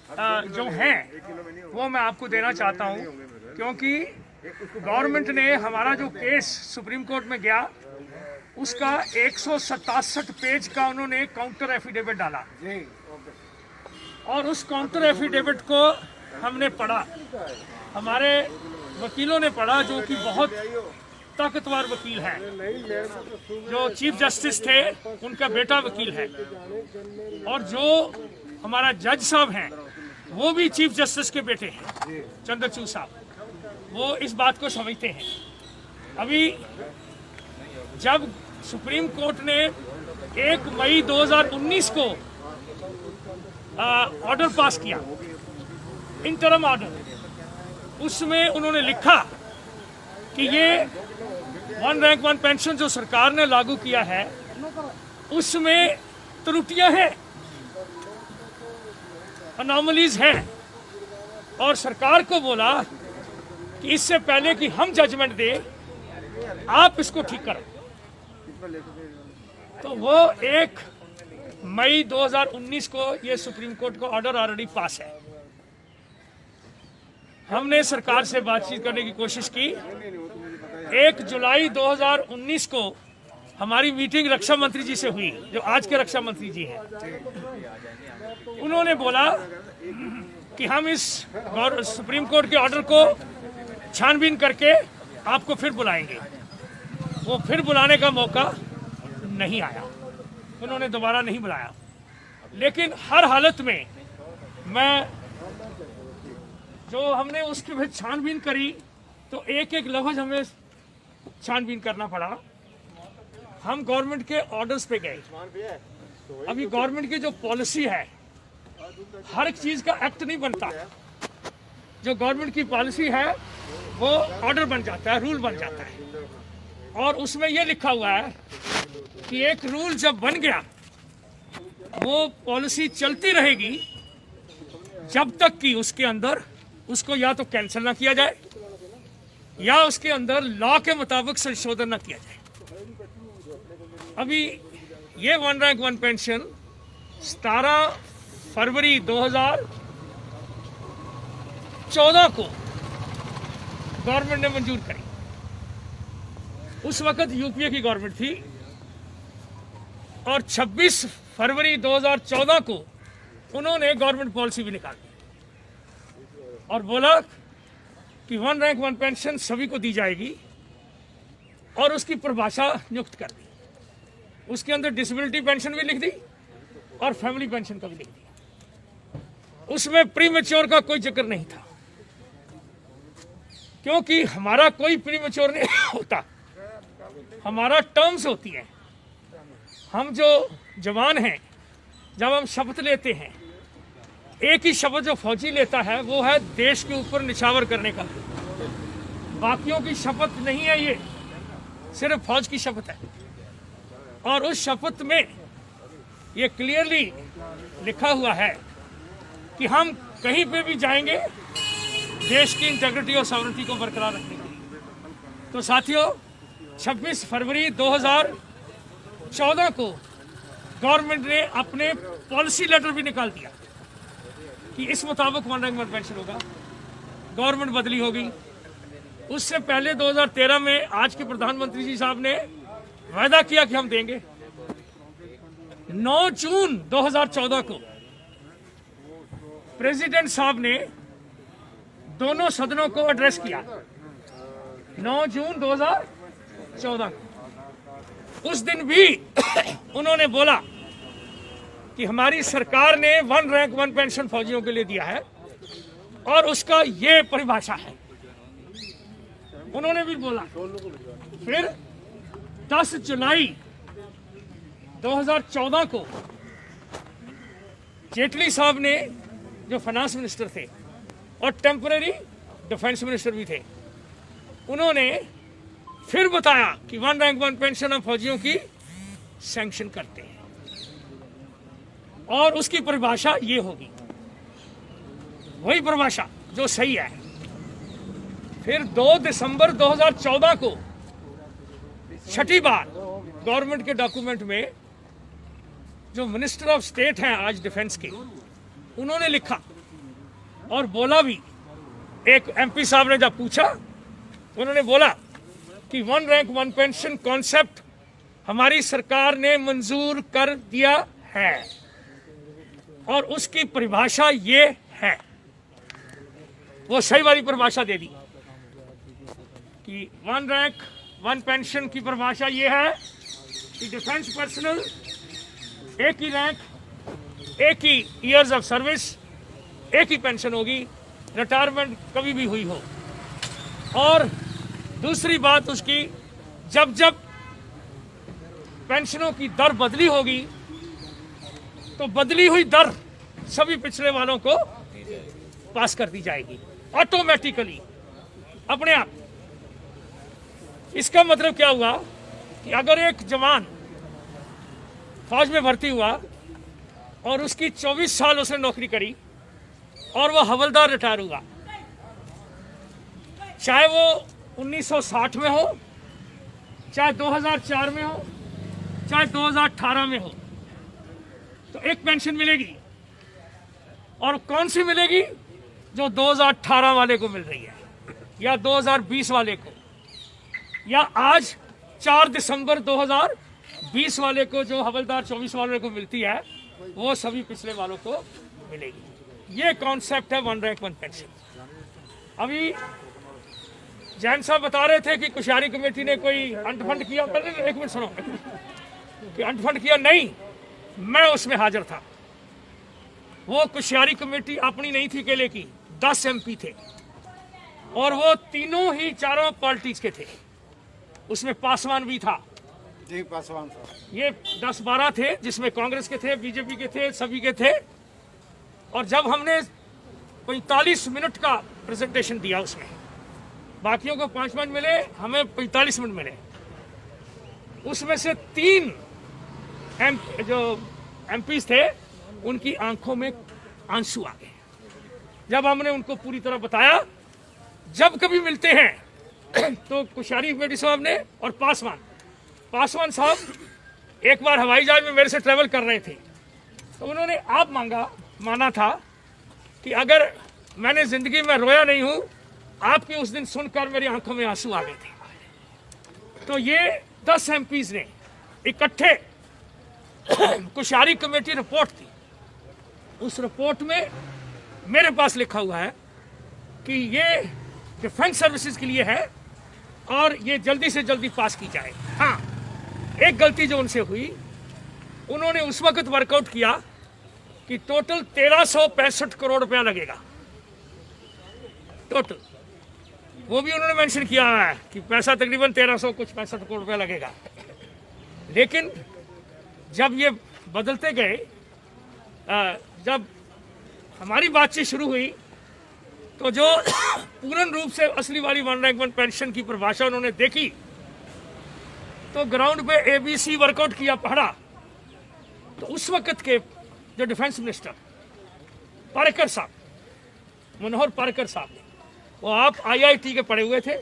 जो हैं वो मैं आपको देना चाहता हूं, क्योंकि गवर्नमेंट ने हमारा जो केस सुप्रीम कोर्ट में गया उसका 167 पेज का उन्होंने काउंटर एफिडेविट डाला और उस काउंटर एफिडेविट को हमने पढ़ा, हमारे वकीलों ने पढ़ा जो कि बहुत ताकतवर वकील हैं। जो चीफ जस्टिस थे उनका बेटा वकील है और जो हमारा जज साहब हैं वो भी चीफ जस्टिस के बेटे हैं, चंद्रचूड़ साहब, वो इस बात को समझते हैं। अभी जब सुप्रीम कोर्ट ने 1 मई 2019 को ऑर्डर पास किया, इंटरम ऑर्डर, उसमें उन्होंने लिखा कि ये 1 रैंक 1 पेंशन जो सरकार ने लागू किया है उसमें त्रुटियां हैं, अनोमलीज हैं, और सरकार को बोला कि इससे पहले कि हम जजमेंट दें आप इसको ठीक करो। तो वो 1 मई 2019 को ये सुप्रीम कोर्ट का ऑर्डर ऑलरेडी पास है। हमने सरकार से बातचीत करने की कोशिश की। 1 जुलाई 2019 को हमारी मीटिंग रक्षा मंत्री जी से हुई, जो आज के रक्षा मंत्री जी हैं। उन्होंने बोला कि हम इस सुप्रीम कोर्ट के ऑर्डर को छानबीन करके आपको फिर बुलाएंगे। वो फिर बुलाने का मौका नहीं आया, उन्होंने दोबारा नहीं बुलाया। लेकिन हर हालत में जो हमने उसके फिर छानबीन करी तो एक एक लफ्ज हमें छानबीन करना पड़ा। हम गवर्नमेंट के ऑर्डर्स पे गए। अभी गवर्नमेंट की जो पॉलिसी है, हर एक चीज़ का एक्ट नहीं बनता। जो गवर्नमेंट की पॉलिसी है वो ऑर्डर बन जाता है, रूल बन जाता है, और उसमें ये लिखा हुआ है कि एक रूल जब बन गया वो पॉलिसी चलती रहेगी जब तक कि उसके अंदर उसको या तो कैंसिल ना किया जाए या उसके अंदर लॉ के मुताबिक संशोधन ना किया जाए। अभी ये 1 रैंक 1 पेंशन 17 फरवरी 2014 को गवर्नमेंट ने मंजूर करी। उस वक्त यूपीए की गवर्नमेंट थी और 26 फरवरी 2014 को उन्होंने गवर्नमेंट पॉलिसी भी निकाली और बोला कि 1 रैंक 1 पेंशन सभी को दी जाएगी और उसकी परिभाषा नियुक्त कर दी। उसके अंदर डिसेबिलिटी पेंशन भी लिख दी और फैमिली पेंशन का भी लिख दिया। उसमें प्रीमेच्योर का कोई जिक्र नहीं था, क्योंकि हमारा कोई प्रीमेच्योर नहीं होता, हमारा टर्म्स होती हैं। हम जो जवान हैं, जब हम शपथ लेते हैं, एक ही शपथ जो फौजी लेता है वो है देश के ऊपर निछावर करने का। बाकियों की शपथ नहीं है, ये सिर्फ फौज की शपथ है। और उस शपथ में ये क्लियरली लिखा हुआ है कि हम कहीं पे भी जाएंगे देश की इंटेग्रिटी और सॉवरेनिटी को बरकरार रखने के लिए। तो साथियों, 26 फरवरी 2014 को गवर्नमेंट ने अपने पॉलिसी लेटर भी निकाल दिया कि इस मुताबिक 1 रैंक 1 पेंशन होगा। गवर्नमेंट बदली होगी। उससे पहले 2013 में आज के प्रधानमंत्री जी साहब ने वायदा किया कि हम देंगे। 9 जून 2014 को प्रेसिडेंट साहब ने दोनों सदनों को एड्रेस किया। 9 जून 2014 को उस दिन भी उन्होंने बोला कि हमारी सरकार ने 1 रैंक 1 पेंशन फौजियों के लिए दिया है और उसका ये परिभाषा है, उन्होंने भी बोला। फिर 10 जुलाई 2014 को जेटली साहब ने, जो फाइनेंस मिनिस्टर थे और टेम्पररी डिफेंस मिनिस्टर भी थे, उन्होंने फिर बताया कि 1 रैंक 1 पेंशन हम फौजियों की सैंक्शन करते हैं और उसकी परिभाषा ये होगी, वही परिभाषा जो सही है। फिर 2 दिसंबर 2014 को छठी बार गवर्नमेंट के डॉक्यूमेंट में जो मिनिस्टर ऑफ स्टेट हैं आज डिफेंस के, उन्होंने लिखा और बोला भी, एक एमपी साहब ने जब पूछा उन्होंने बोला कि 1 रैंक 1 पेंशन कॉन्सेप्ट हमारी सरकार ने मंजूर कर दिया है और उसकी परिभाषा ये है। वो सही वाली परिभाषा दे दी कि 1 रैंक 1 पेंशन की परिभाषा ये है कि डिफेंस पर्सनल एक ही रैंक, एक ही ईयर्स ऑफ सर्विस, एक ही पेंशन होगी, रिटायरमेंट कभी भी हुई हो। और दूसरी बात उसकी, जब जब पेंशनों की दर बदली होगी तो बदली हुई दर सभी पिछड़े वालों को पास कर दी जाएगी ऑटोमेटिकली, अपने आप। इसका मतलब क्या हुआ कि अगर एक जवान फौज में भर्ती हुआ और उसकी 24 साल उसने नौकरी करी और वो हवलदार रिटायर हुआ, चाहे वो 1960 में हो, चाहे 2004 में हो, चाहे 2018 में हो, तो एक पेंशन मिलेगी। और कौन सी मिलेगी? जो 2018 वाले को मिल रही है, या 2020 वाले को, या आज 4 दिसंबर 2020 वाले को जो हवलदार 24 वाले को मिलती है, वो सभी पिछले वालों को मिलेगी। ये कॉन्सेप्ट है 1 रैंक 1 पेंशन। अभी जैन साहब बता रहे थे कि कुशियारी कमेटी ने कोई अंडफंड किया। एक मिनट सुनो, कि अंडफंड किया नहीं, मैं उसमें हाजिर था। वो कुशियारी कमेटी अपनी नहीं थी अकेले की, 10 MP थे और वो तीनों ही चारों पॉलिटिक्स के थे। उसमें पासवान भी था जी, पासवान साहब। ये 10-12 थे, जिसमें कांग्रेस के थे, बीजेपी के थे, सभी के थे। और जब हमने 45 मिनट का प्रेजेंटेशन दिया, उसमें बाकियों को 5 मिनट मिले, हमें 45 मिनट मिले। उसमें से 3 जो MPs थे, उनकी आंखों में आंसू आ गए जब हमने उनको पूरी तरह बताया। जब कभी मिलते हैं तो कुशियारी कमेटी साहब ने और पासवान साहब एक बार हवाई जहाज में मेरे से ट्रेवल कर रहे थे, तो उन्होंने आप माना था कि अगर मैंने जिंदगी में रोया नहीं हूं, आपकी उस दिन सुनकर मेरी आंखों में आंसू आ गए थे। तो ये 10 MPs ने इकट्ठे कुशियारी कमेटी रिपोर्ट थी। उस रिपोर्ट में मेरे पास लिखा हुआ है कि ये डिफेंस सर्विसेज के लिए है और ये जल्दी से जल्दी पास की जाए। हाँ, एक गलती जो उनसे हुई, उन्होंने उस वक्त वर्कआउट किया कि टोटल 1365 करोड़ रुपया लगेगा टोटल। वो भी उन्होंने मेंशन किया है कि पैसा तकरीबन 1365 करोड़ रुपया लगेगा। लेकिन जब ये बदलते गए, जब हमारी बातचीत शुरू हुई, तो जो पूर्ण रूप से असली वाली 1 रैंक 1 पेंशन की परिभाषा उन्होंने देखी, तो ग्राउंड पे ABC वर्कआउट किया, पढ़ा। तो उस वक्त के जो डिफेंस मिनिस्टर पारेकर साहब, मनोहर पारेकर साहब, वो आप IIT के पढ़े हुए थे,